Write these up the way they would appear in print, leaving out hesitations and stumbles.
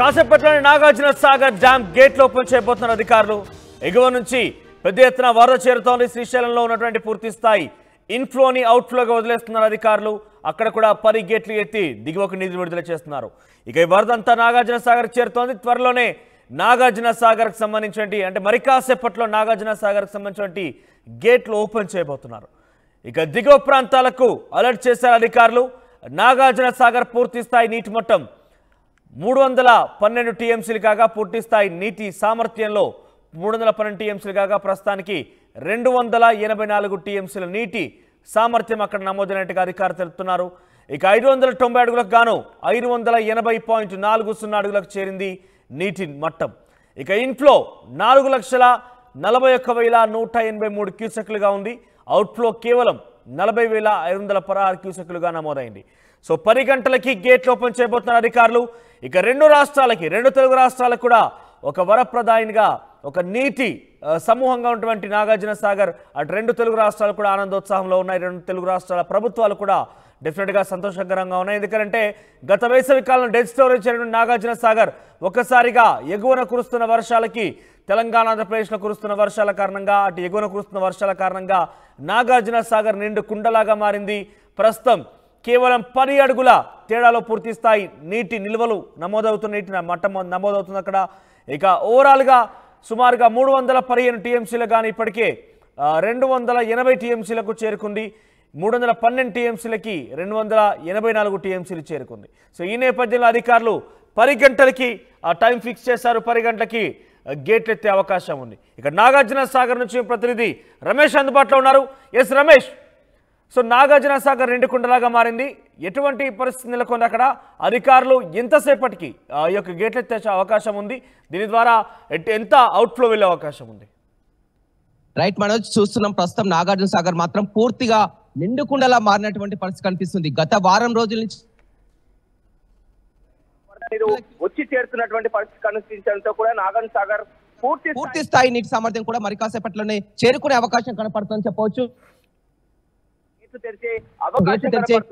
కాసేపట్లోని Nagarjuna Sagar dam గేట్లు open చేయబోతున్న అధికారులు. ఎగువ నుంచి పెద్ద ఎత్తున వరద చేరుతోంది. శ్రీశైలంలో ఉన్నటువంటి పూర్తి స్థాయి ఇన్ఫ్లోని అవుట్ఫ్లోగా వదిలేస్తున్నారు అధికారులు. అక్కడ కూడా 10 గేట్లు ఎత్తి దిగువకు నిధులు విడుదల చేస్తున్నారు. ఇక ఈ వరద అంతా నాగార్జున సాగర్ చేరుతోంది. త్వరలోనే నాగార్జున సాగర్కి సంబంధించినటువంటి అంటే మరి కాసేపట్లో నాగార్జున సాగర్కి సంబంధించినటువంటి గేట్లు ఓపెన్ చేయబోతున్నారు. ఇక దిగువ ప్రాంతాలకు అలర్ట్ చేశారు అధికారులు. నాగార్జున సాగర్ పూర్తి స్థాయి నీటి మట్టం 312 టీఎంసీలు కాగా పూర్తి స్థాయి నీటి సామర్థ్యంలో 312 టీఎంసీలు కాగా ప్రస్తుతానికి 284 టీఎంసీల నీటి సామర్థ్యం అక్కడ నమోదైనట్టుగా అధికారులు తెలుపుతున్నారు. ఇక 590 అడుగులకు గాను 580.40 అడుగులకు చేరింది నీటి మట్టం. ఇక ఇన్ఫ్లో 4,41,183 క్యూసెక్లుగా ఉంది. అవుట్ఫ్లో కేవలం 40,516 క్యూసెక్లుగా నమోదైంది. సో 10 గంటలకి గేట్లు ఓపెన్ చేయబోతున్నారు అధికారులు. ఇక రెండు తెలుగు రాష్ట్రాలకు కూడా ఒక వరప్రదాయినిగా ఒక నీటి సమూహంగా ఉన్నటువంటి నాగార్జున సాగర్ అటు రెండు తెలుగు రాష్ట్రాలు కూడా ఆనందోత్సాహంలో ఉన్నాయి. రెండు తెలుగు రాష్ట్రాల ప్రభుత్వాలు కూడా డెఫినెట్గా సంతోషకరంగా ఉన్నాయి. ఎందుకంటే గత వేసవి కాలం డెడ్ స్టోరేజ్ అయినటువంటి నాగార్జున సాగర్ ఒక్కసారిగా ఎగువన కురుస్తున్న వర్షాలకి తెలంగాణ ఆంధ్రప్రదేశ్లో కురుస్తున్న వర్షాల కారణంగా అటు ఎగువన కురుస్తున్న వర్షాల కారణంగా నాగార్జున సాగర్ నిండు కుండలాగా మారింది. ప్రస్తుతం కేవలం 10 అడుగుల తేడాలో పూర్తి స్థాయి నీటి నిల్వలు నమోదవుతున్న నీటి మట్టం నమోదవుతుంది అక్కడ. ఇక ఓవరాల్గా సుమారుగా 315 టీఎంసీలు కానీ ఇప్పటికే 280 టీఎంసీలకు చేరుకుంది. 312 టీఎంసీలకి 284 టీఎంసీలు చేరుకుంది. సో ఈ నేపథ్యంలో అధికారులు 10 గంటలకి టైం ఫిక్స్ చేశారు. 10 గంటలకి గేట్లు ఎత్తే అవకాశం ఉంది. ఇక నాగార్జున సాగర్ నుంచి ప్రతినిధి రమేష్ అందుబాటులో ఉన్నారు. ఎస్ రమేష్, సో నాగార్జున సాగర్ రెండు కుండలాగా మారింది. ఎటువంటి పరిస్థితి నెలకొంది అక్కడ? అధికారులు ఎంతసేపటికి ఈ యొక్క గేట్లు ఎత్తే అవకాశం ఉంది? దీని ద్వారా ఎంత అవుట్ఫ్లో వెళ్ళే అవకాశం ఉంది? రైట్ మనోజ్, చూస్తున్నాం ప్రస్తుతం నాగార్జున సాగర్ మాత్రం పూర్తిగా నిండుకుండలా మారినటువంటి పరిస్థితి కనిపిస్తుంది. గత వారం రోజుల నుంచి వచ్చి చేరుతున్నటువంటి పరిస్థితి కనిపించడంతో కూడా నాగార్జున సాగర్ పూర్తి స్థాయి నీటి సామర్థ్యం కూడా మరి కాసేపట్లోనే చేరుకునే అవకాశం కనపడుతుందని చెప్పవచ్చు.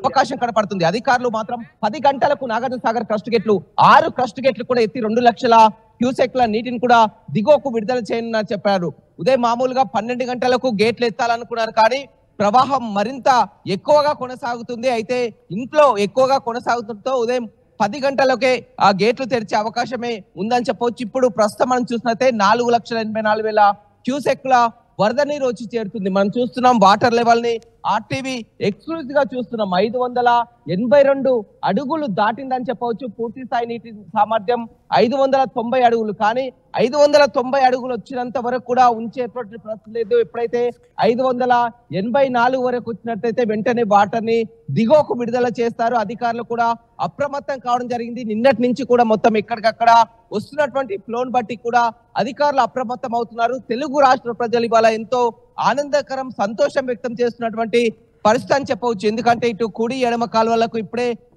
అవకాశం కనపడుతుంది. అధికారులు మాత్రం 10 గంటలకు నాగార్జున సాగర్ క్రస్ట్ గేట్లు 6 క్రస్ట్ గేట్లు కూడా ఎత్తి 2 లక్షల క్యూసెక్ల నీటిని కూడా దిగువకు విడుదల చేయనున్నారు చెప్పారు. ఉదయం మామూలుగా 12 గంటలకు గేట్లు ఎత్తాలనుకున్నారు, కానీ ప్రవాహం మరింత ఎక్కువగా కొనసాగుతుంది. అయితే ఇంట్లో ఎక్కువగా కొనసాగుతుండటంతో ఉదయం 10 గంటలకే ఆ గేట్లు తెరిచే అవకాశమే ఉందని చెప్పవచ్చు. ఇప్పుడు ప్రస్తుతం మనం చూసినట్లయితే 4,84,000 క్యూసెక్ల వరద నీరు వచ్చి చేరుతుంది. మనం చూస్తున్నాం వాటర్ లెవెల్ ని ఆర్టీవీ ఎక్స్క్లూజివ్ గా చూస్తున్నాం. 582 అడుగులు దాటిందని చెప్పవచ్చు. పూర్తి స్థాయి నీటి సామర్థ్యం 590 అడుగులు, కానీ 590 అడుగులు వచ్చినంత వరకు కూడా ఉంచేటువంటి ప్రశ్న లేదు. ఎప్పుడైతే 584 వరకు వచ్చినట్లయితే వెంటనే వాటర్ ని దిగువకు విడుదల చేస్తారు. అధికారులు కూడా అప్రమత్తం కావడం జరిగింది. నిన్నటి నుంచి కూడా మొత్తం ఎక్కడికక్కడ వస్తున్నటువంటి ఫ్లోన్ బట్టి కూడా అధికారులు అప్రమత్తం అవుతున్నారు. తెలుగు రాష్ట్ర ప్రజలు ఇవాళ ఎంతో ఆనందకరం సంతోషం వ్యక్తం చేస్తున్నటువంటి పరిస్థితి అని చెప్పవచ్చు. ఎందుకంటే ఇటు కుడి ఎడమ కాలువలకు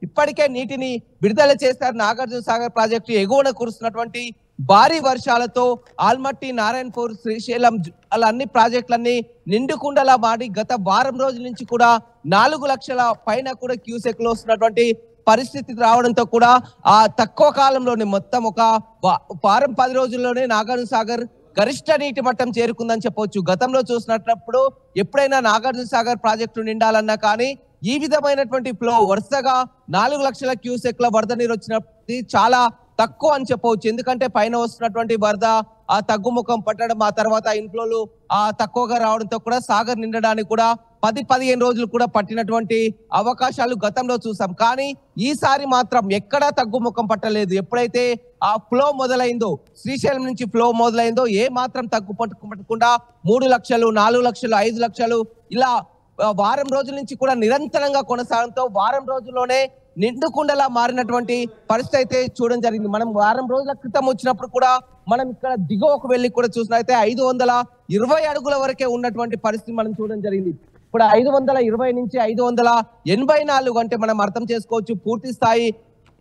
ఇప్పటికే నీటిని విడుదల చేస్తారు. నాగార్జున సాగర్ ప్రాజెక్టు ఎగువన కురుస్తున్నటువంటి భారీ వర్షాలతో ఆల్మట్టి, నారాయణపూర్, శ్రీశైలం అలా అన్ని ప్రాజెక్టులన్నీ నిండుకుండలా మాడి గత వారం రోజుల నుంచి కూడా 4 లక్షల పైన కూడా క్యూసెక్లు వస్తున్నటువంటి పరిస్థితి రావడంతో కూడా ఆ తక్కువ కాలంలోనే మొత్తం ఒక వారం 10 రోజుల్లోనే నాగార్జున సాగర్ గరిష్ట నీటి మట్టం చేరుకుందని చెప్పవచ్చు. గతంలో చూసినప్పుడు ఎప్పుడైనా నాగార్జున సాగర్ ప్రాజెక్టు నిండాలన్నా కానీ ఈ విధమైనటువంటి ఫ్లో వరుసగా 4 లక్షల క్యూసెక్ల వరద నీరు వచ్చినప్పుడు చాలా తక్కువ అని చెప్పవచ్చు. ఎందుకంటే పైన వస్తున్నటువంటి వరద ఆ తగ్గుముఖం పట్టడం, ఆ తర్వాత ఇన్ఫ్లోలు తక్కువగా రావడంతో కూడా సాగర్ నిండడానికి కూడా 10-15 రోజులు కూడా పట్టినటువంటి అవకాశాలు గతంలో చూసాం. కానీ ఈసారి మాత్రం ఎక్కడా తగ్గుముఖం పట్టలేదు. ఎప్పుడైతే ఆ ఫ్లో మొదలైందో, శ్రీశైలం నుంచి ఫ్లో మొదలైందో ఏ మాత్రం తగ్గు పట్టకుండా 3 లక్షలు, 4 లక్షలు, 5 లక్షలు ఇలా వారం రోజుల నుంచి కూడా నిరంతరంగా కొనసాగడంతో వారం రోజుల్లోనే నిండుకుండలా మారినటువంటి పరిస్థితి అయితే చూడడం జరిగింది. మనం వారం రోజుల క్రితం వచ్చినప్పుడు కూడా మనం ఇక్కడ దిగువకు వెళ్ళి కూడా చూసినట్లయితే 520 అడుగుల వరకే ఉన్నటువంటి పరిస్థితి మనం చూడడం జరిగింది. ఇప్పుడు 520 నుంచి 584 అంటే మనం అర్థం చేసుకోవచ్చు పూర్తి స్థాయి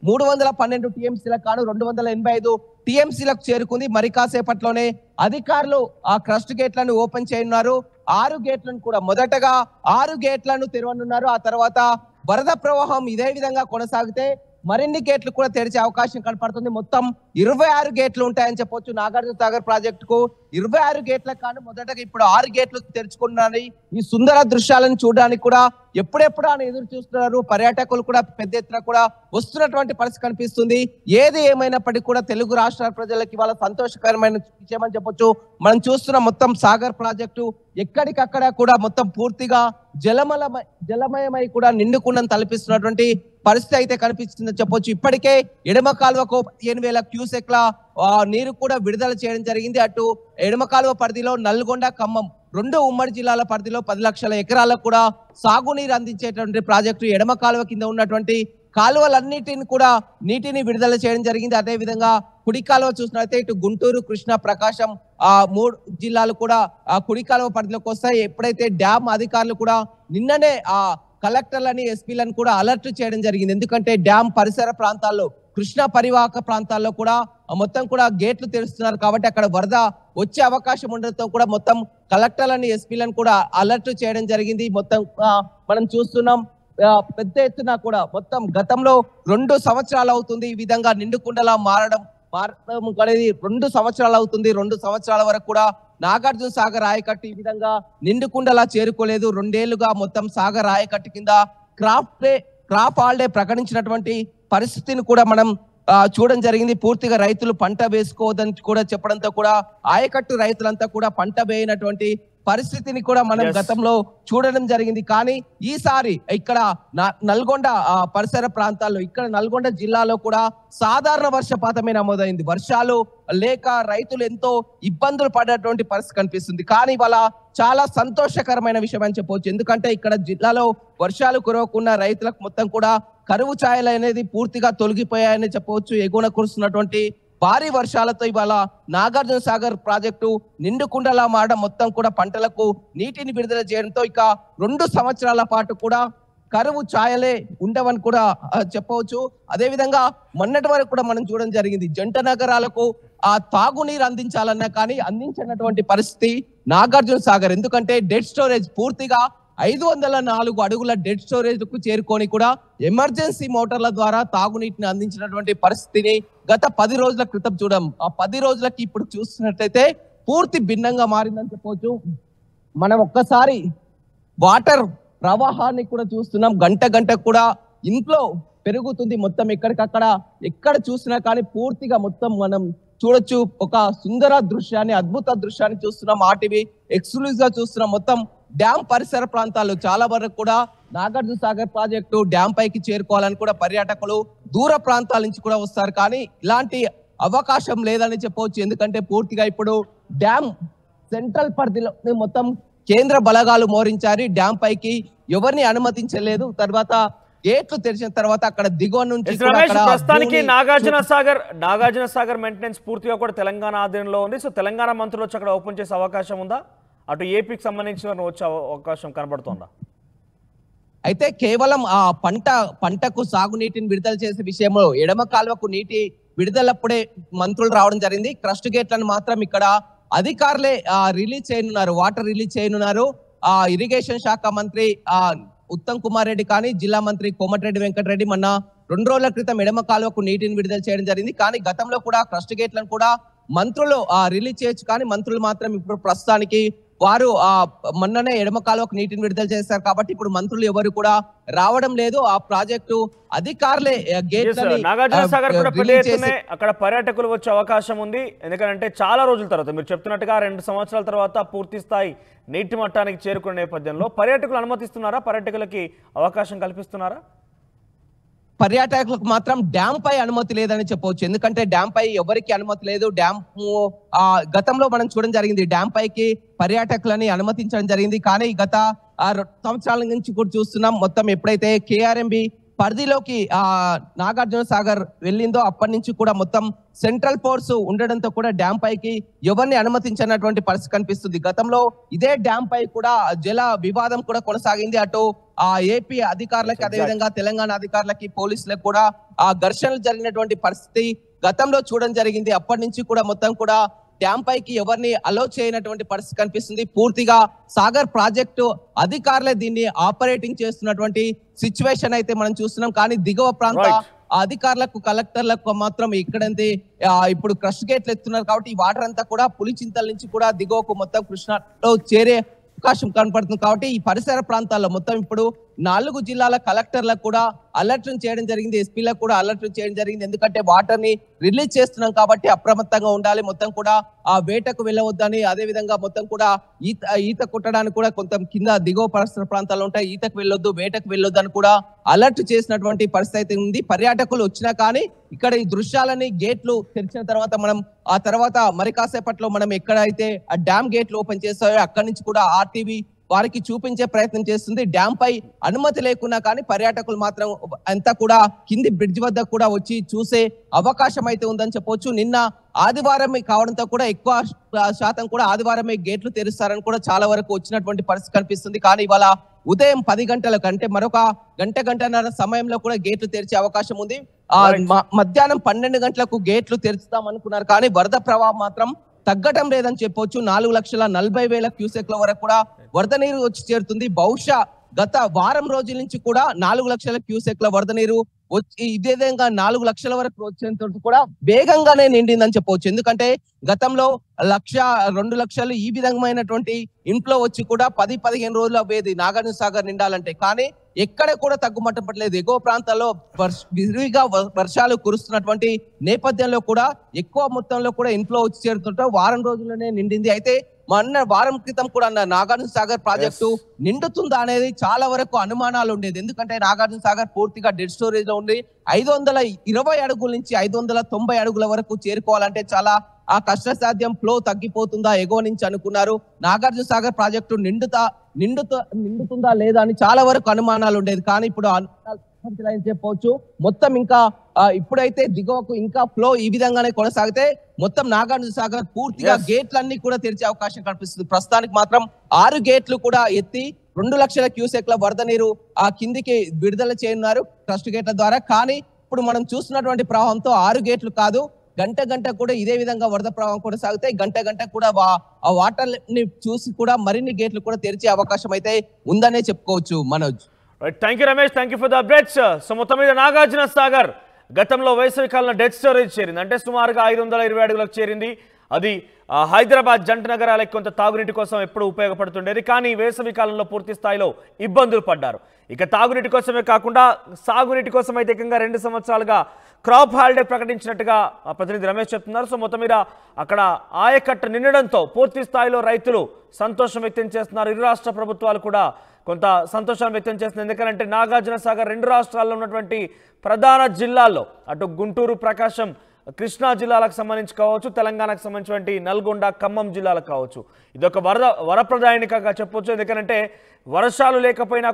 312 టీఎంసీలకు కాను 285 టీఎంసీలకు చేరుకుంది. మరి కాసేపట్లోనే అధికారులు ఆ క్రస్ట్ గేట్లను ఓపెన్ చేయనున్నారు. 6 గేట్లను కూడా మొదటగా 6 గేట్లను తెరవనున్నారు. ఆ తర్వాత వరద ప్రవాహం ఇదే విధంగా కొనసాగితే మరిన్ని గేట్లు కూడా తెరిచే అవకాశం కనపడుతుంది. మొత్తం 26 గేట్లు ఉంటాయని చెప్పొచ్చు నాగార్జున సాగర్ ప్రాజెక్టుకు. 26 గేట్ల కానీ మొదటగా ఇప్పుడు 6 గేట్లు తెరుచుకున్నాయి. ఈ సుందర దృశ్యాలను చూడడానికి కూడా ఎప్పుడెప్పుడు అని ఎదురు చూస్తున్నారు. పర్యాటకులు కూడా పెద్ద ఎత్తున కూడా వస్తున్నటువంటి పరిస్థితి కనిపిస్తుంది. ఏది ఏమైనప్పటికీ కూడా తెలుగు రాష్ట్రాల ప్రజలకి వాళ్ళ సంతోషకరమైన విషయం అని చెప్పొచ్చు. మనం చూస్తున్న మొత్తం సాగర్ ప్రాజెక్టు ఎక్కడికక్కడ కూడా మొత్తం పూర్తిగా జలమయమై కూడా నిండుకుండం తలపిస్తున్నటువంటి పరిస్థితి అయితే కనిపిస్తుందని చెప్పొచ్చు. ఇప్పటికే ఎడమ కాలువకు 15,000 క్యూసెక్ల నీరు కూడా విడుదల చేయడం జరిగింది. అటు ఎడమ కాలువ పరిధిలో నల్గొండ, ఖమ్మం 2 ఉమ్మడి జిల్లాల పరిధిలో 10 లక్షల ఎకరాలకు కూడా సాగునీరు అందించేటువంటి ప్రాజెక్టు ఎడమ కాలువ కింద ఉన్నటువంటి కాలువలన్నిటిని కూడా నీటిని విడుదల చేయడం జరిగింది. అదే విధంగా కుడి కాలువ చూసినట్లయితే ఇటు గుంటూరు, కృష్ణా, ప్రకాశం 3 జిల్లాలు కూడా కుడి కాలువ పరిధిలోకి వస్తాయి. ఎప్పుడైతే డ్యామ్ అధికారులు కూడా నిన్ననే కలెక్టర్లని, ఎస్పీలను కూడా అలర్ట్ చేయడం జరిగింది. ఎందుకంటే డ్యామ్ పరిసర ప్రాంతాల్లో, కృష్ణా పరివాహక ప్రాంతాల్లో కూడా మొత్తం కూడా గేట్లు తెరుస్తున్నారు కాబట్టి అక్కడ వరద వచ్చే అవకాశం ఉండడంతో కూడా మొత్తం కలెక్టర్లని, ఎస్పీలను కూడా అలర్ట్ చేయడం జరిగింది. మొత్తం మనం చూస్తున్నాం పెద్ద ఎత్తున కూడా మొత్తం గతంలో 2 సంవత్సరాలు అవుతుంది ఈ విధంగా నిండుకుండలా మారడం అనేది 2 సంవత్సరాలు అవుతుంది. 2 సంవత్సరాల వరకు కూడా నాగార్జున సాగర్ ఆయకట్టు ఈ విధంగా నిండుకుండలా చేరుకోలేదు. 2 ఏళ్లుగా మొత్తం సాగర్ ఆయకట్టు కింద క్రాప్ హాలిడే ప్రకటించినటువంటి పరిస్థితిని కూడా మనం చూడడం జరిగింది. పూర్తిగా రైతులు పంట వేసుకోవద్దని కూడా చెప్పడంతో కూడా ఆయకట్టు రైతులంతా కూడా పంట వేయనటువంటి పరిస్థితిని కూడా మనం గతంలో చూడడం జరిగింది. కానీ ఈసారి ఇక్కడ నల్గొండ పరిసర ప్రాంతాల్లో, ఇక్కడ నల్గొండ జిల్లాలో కూడా సాధారణ వర్షపాతమే నమోదైంది. వర్షాలు లేక రైతులు ఎంతో ఇబ్బందులు పడేటువంటి పరిస్థితి కనిపిస్తుంది. కానీ ఇవాళ చాలా సంతోషకరమైన విషయం అని చెప్పవచ్చు. ఎందుకంటే ఇక్కడ జిల్లాలో వర్షాలు కురవకుండా రైతులకు మొత్తం కూడా కరువు ఛాయలు అనేది పూర్తిగా తొలగిపోయాయని చెప్పవచ్చు. ఎగువన కురుస్తున్నటువంటి భారీ వర్షాలతో ఇవాళ నాగార్జున సాగర్ ప్రాజెక్టు నిండుకుండలా మారడం, మొత్తం కూడా పంటలకు నీటిని విడుదల చేయడంతో ఇక 2 సంవత్సరాల పాటు కూడా కరువు ఛాయలే ఉండవని కూడా చెప్పవచ్చు. అదే విధంగా మొన్నటి వరకు కూడా మనం చూడడం జరిగింది, జంట నగరాలకు తాగునీరు అందించాలన్నా కానీ అందించినటువంటి పరిస్థితి నాగార్జున సాగర్. ఎందుకంటే డెడ్ స్టోరేజ్ పూర్తిగా 504 అడుగుల డెడ్ స్టోరేజ్ కు చేరుకొని కూడా ఎమర్జెన్సీ మోటార్ల ద్వారా తాగునీటిని అందించినటువంటి పరిస్థితిని గత 10 రోజుల క్రితం చూడడం. ఆ 10 రోజులకి ఇప్పుడు చూస్తున్నట్లయితే పూర్తి భిన్నంగా మారిందని చెప్పవచ్చు. మనం ఒక్కసారి వాటర్ ప్రవాహాన్ని కూడా చూస్తున్నాం. గంట కూడా ఇంట్లో పెరుగుతుంది. మొత్తం ఎక్కడికక్కడ ఎక్కడ చూసినా కానీ పూర్తిగా మొత్తం మనం చూడొచ్చు. ఒక సుందర దృశ్యాన్ని, అద్భుత దృశ్యాన్ని చూస్తున్నాం. ఆర్టీవీ ఎక్స్క్లూజివ్ గా చూస్తున్నాం. మొత్తం డ్యామ్ పరిసర ప్రాంతాల్లో చాలా వరకు కూడా నాగార్జున సాగర్ ప్రాజెక్టు డ్యామ్ పైకి చేరుకోవాలని కూడా పర్యాటకులు దూర ప్రాంతాల నుంచి కూడా వస్తారు. కానీ ఇలాంటి అవకాశం లేదని చెప్పవచ్చు. ఎందుకంటే పూర్తిగా ఇప్పుడు డ్యామ్ సెంట్రల్ పరిధిలో మొత్తం కేంద్ర బలగాలు మోరించారు. డ్యామ్ పైకి ఎవరిని అనుమతించలేదు. తర్వాత గేట్లు తెరిచిన తర్వాత అక్కడ దిగువ నుంచి ప్రస్తుతానికి నాగార్జున సాగర్ మెయింటెనెన్స్ పూర్తిగా కూడా తెలంగాణ ఆధీనంలో ఉంది. సో తెలంగాణ మంత్రులు వచ్చి అక్కడ ఓపెన్ చేసే అవకాశం ఉందా? అటు ఏపీకి సంబంధించిన వచ్చే అవకాశం కనబడుతుందా? అయితే కేవలం ఆ పంటకు సాగునీటిని విడుదల చేసే విషయంలో ఎడమ కాలువకు నీటి విడుదలప్పుడే మంత్రులు రావడం జరిగింది. క్రస్ట్ గేట్లను మాత్రం ఇక్కడ అధికారులే రిలీజ్ చేయనున్నారు, వాటర్ రిలీజ్ చేయనున్నారు. ఇరిగేషన్ శాఖ మంత్రి ఉత్తమ్ కుమార్ రెడ్డి కానీ జిల్లా మంత్రి కోమటిరెడ్డి వెంకటరెడ్డి మొన్న 2 రోజుల క్రితం ఎడమ కాలువకు నీటిని విడుదల చేయడం జరిగింది. కానీ గతంలో కూడా క్రస్ట్ గేట్లను కూడా మంత్రులు రిలీజ్ చేయొచ్చు. కానీ మంత్రులు మాత్రం ఇప్పుడు ప్రస్తుతానికి వారు మొన్ననే ఎడమ కాలువకు నీటిని విడుదల చేశారు కాబట్టి ఇప్పుడు మంత్రులు ఎవరు కూడా రావడం లేదు. ఆ ప్రాజెక్టు అధికారులే నాగార్జున సాగర్ కూడా పెద్ద ఎత్తునే అక్కడ పర్యాటకులు వచ్చే అవకాశం ఉంది. ఎందుకంటే చాలా రోజుల తర్వాత, మీరు చెప్తున్నట్టుగా 2 సంవత్సరాల తర్వాత పూర్తి స్థాయి నీటి మట్టానికి చేరుకునే నేపథ్యంలో పర్యాటకులు అనుమతిస్తున్నారా? పర్యాటకులకి అవకాశం కల్పిస్తున్నారా? పర్యాటకులకు మాత్రం డ్యామ్ పై అనుమతి లేదని చెప్పవచ్చు. ఎందుకంటే డ్యామ్ పై ఎవరికి అనుమతి లేదు. డ్యామ్ గతంలో మనం చూడడం జరిగింది, డ్యామ్ పైకి పర్యాటకులని అనుమతించడం జరిగింది. కానీ గత 2 సంవత్సరాల నుంచి కూడా చూస్తున్నాం. మొత్తం ఎప్పుడైతే కేఆర్ఎంబి పరిధిలోకి నాగార్జున సాగర్ వెళ్ళిందో అప్పటి నుంచి కూడా మొత్తం సెంట్రల్ ఫోర్స్ ఉండడంతో కూడా డ్యామ్ పైకి ఎవరిని అనుమతించినటువంటి పరిస్థితి కనిపిస్తుంది. గతంలో ఇదే డ్యామ్ పై కూడా జల వివాదం కూడా కొనసాగింది. అటు ఏపీ అధికారులకి, అదేవిధంగా తెలంగాణ అధికారులకి, పోలీసులకు కూడా ఘర్షణలు జరిగినటువంటి పరిస్థితి గతంలో చూడడం జరిగింది. అప్పటి నుంచి కూడా మొత్తం కూడా డ్యామ్ పైకి ఎవరిని అలో చేయనటువంటి పరిస్థితి కనిపిస్తుంది. పూర్తిగా సాగర్ ప్రాజెక్టు అధికారులే దీన్ని ఆపరేటింగ్ చేస్తున్నటువంటి సిచ్యువేషన్ అయితే మనం చూస్తున్నాం. కానీ దిగువ ప్రాంత ఆ అధికారులకు కలెక్టర్లకు మాత్రం ఇక్కడంతే ఇప్పుడు క్రష్ గేట్లు ఎత్తున్నారు కాబట్టి ఈ వాటర్ అంతా కూడా పులిచింతల నుంచి కూడా దిగువకు మొత్తం కృష్ణాలో చేరే అవకాశం కనపడుతుంది కాబట్టి ఈ పరిసర ప్రాంతాల్లో మొత్తం ఇప్పుడు 4 జిల్లాల కలెక్టర్లకు కూడా అలర్ట్ చేయడం జరిగింది, ఎస్పీలకు కూడా అలర్ట్ చేయడం జరిగింది. ఎందుకంటే వాటర్ ని రిలీజ్ చేస్తున్నాం కాబట్టి అప్రమత్తంగా ఉండాలి, మొత్తం కూడా ఆ వేటకు వెళ్ళవద్దని, అదే విధంగా మొత్తం కూడా ఈత కొట్టడానికి కూడా కొంత కింద దిగువ పరిసర ప్రాంతాలు ఉంటాయి, ఈతకు వెళ్ళొద్దు, వేటకు వెళ్ళొద్దు అని కూడా అలర్ట్ చేసినటువంటి పరిస్థితి ఉంది. పర్యాటకులు వచ్చినా కానీ ఇక్కడ ఈ దృశ్యాలని గేట్లు తెరిచిన తర్వాత మనం ఆ తర్వాత మరి కాసేపట్లో మనం ఎక్కడైతే ఆ డ్యామ్ గేట్లు ఓపెన్ చేస్తాయో అక్కడి నుంచి కూడా ఆర్టీవీ వారికి చూపించే ప్రయత్నం చేస్తుంది. డ్యామ్ పై అనుమతి లేకున్నా కానీ పర్యాటకులు మాత్రం అంతా కూడా కింది బ్రిడ్జ్ వద్ద కూడా వచ్చి చూసే అవకాశం అయితే ఉందని చెప్పొచ్చు. నిన్న ఆదివారం కావడంతో కూడా ఎక్కువ శాతం కూడా ఆదివారమే గేట్లు తెరుస్తారని కూడా చాలా వరకు వచ్చినటువంటి పరిస్థితి కనిపిస్తుంది. కానీ ఇవాళ ఉదయం 10 గంటలకు అంటే మరొక గంటన్నర సమయంలో కూడా గేట్లు తెరిచే అవకాశం ఉంది. మధ్యాహ్నం 12 గంటలకు గేట్లు తెరుస్తాం అనుకున్నారు కానీ వరద ప్రవాహం మాత్రం తగ్గటం లేదని చెప్పొచ్చు. 4,40,000 క్యూసెక్ల వరకు కూడా వరద నీరు వచ్చి చేరుతుంది. బహుశా గత వారం రోజుల నుంచి కూడా 4 లక్షల క్యూసెక్ల వరద నీరు వచ్చి ఇదే విధంగా 4 లక్షల వరకు వచ్చేంత కూడా వేగంగానే నిండిందని చెప్పవచ్చు. ఎందుకంటే గతంలో 1,00,000, 2 లక్షలు ఈ విధమైనటువంటి ఇంట్లో వచ్చి కూడా 10-15 రోజులు అవ్వేది నాగార్జున సాగర్ నిండాలంటే. కానీ ఎక్కడ కూడా తగ్గుమట్టం పట్టలేదు. ఎగువ ప్రాంతాల్లో విరివిగా వర్షాలు కురుస్తున్నటువంటి నేపథ్యంలో కూడా ఎక్కువ మొత్తంలో కూడా ఇంట్లో వచ్చి చేరుతుంటే వారం రోజుల్లోనే నిండింది. అయితే మొన్న వారం క్రితం కూడా నాగార్జున సాగర్ ప్రాజెక్టు నిండుతుందా అనేది చాలా వరకు అనుమానాలు ఉండేది. ఎందుకంటే నాగార్జున సాగర్ పూర్తిగా డెడ్ స్టోరేజ్ లో ఉంది. 520 అడుగుల నుంచి 590 అడుగుల వరకు చేరుకోవాలంటే చాలా ఆ కష్టసాధ్యం, ఫ్లో తగ్గిపోతుందా ఎగువ నుంచి అనుకున్నారు. నాగార్జున సాగర్ ప్రాజెక్టు నిండుతుందా లేదా అని చాలా వరకు అనుమానాలు ఉండేది. కానీ ఇప్పుడు చెప్పవచ్చు మొత్తం ఇంకా ఇప్పుడైతే దిగువకు ఇంకా ఫ్లో ఈ విధంగానే కొనసాగితే మొత్తం నాగార్జున సాగర్ పూర్తిగా గేట్లన్నీ కూడా తెరిచే అవకాశం కనిపిస్తుంది. ప్రస్తుతానికి మాత్రం 6 గేట్లు కూడా ఎత్తి 2 లక్షల క్యూసెక్ల వరద నీరు ఆ కిందికి విడుదల చేయనున్నారు ట్రస్ట్ గేట్ల ద్వారా. కానీ ఇప్పుడు మనం చూస్తున్నటువంటి ప్రవాహంతో 6 గేట్లు కాదు, గంట కూడా ఇదే విధంగా వరద ప్రవాహం కొనసాగితే గంట కూడా ఆ వాటర్ ని చూసి కూడా మరిన్ని గేట్లు కూడా తెరిచే అవకాశం అయితే ఉందనే చెప్పుకోవచ్చు. Manoj, thank you Ramesh, thank you for the updates. So మొత్తం మీద నాగార్జున సాగర్ గతంలో వేసవి కాలంలో డెడ్ స్టోరేజ్ చేరింది, అంటే సుమారుగా 520 అడుగులకు చేరింది. అది హైదరాబాద్ జంట నగరాలకు కొంత తాగునీటి కోసం ఎప్పుడు ఉపయోగపడుతుండేది. కానీ వేసవి కాలంలో పూర్తి స్థాయిలో ఇబ్బందులు పడ్డారు. ఇక తాగునీటి కోసమే కాకుండా సాగునీటి కోసం అయితే ఏకంగా 2 సంవత్సరాలుగా క్రాప్ హాలిడే ప్రకటించినట్టుగా ప్రతినిధి రమేష్ చెప్తున్నారు. సో మొత్తం మీద అక్కడ ఆయకట్ట నిండడంతో పూర్తి స్థాయిలో రైతులు సంతోషం వ్యక్తం చేస్తున్నారు. ఇరు రాష్ట్ర ప్రభుత్వాలు కూడా కొంత సంతోషాన్ని వ్యక్తం చేస్తుంది. ఎందుకంటే నాగార్జున సాగర్ 2 రాష్ట్రాల్లో ఉన్నటువంటి ప్రధాన జిల్లాల్లో అటు గుంటూరు, ప్రకాశం, కృష్ణా జిల్లాలకు సంబంధించి కావచ్చు, తెలంగాణకు సంబంధించినటువంటి నల్గొండ, ఖమ్మం జిల్లాలకు కావచ్చు, ఇదొక వరప్రదాయనికగా చెప్పొచ్చు. ఎందుకంటే వర్షాలు లేకపోయినా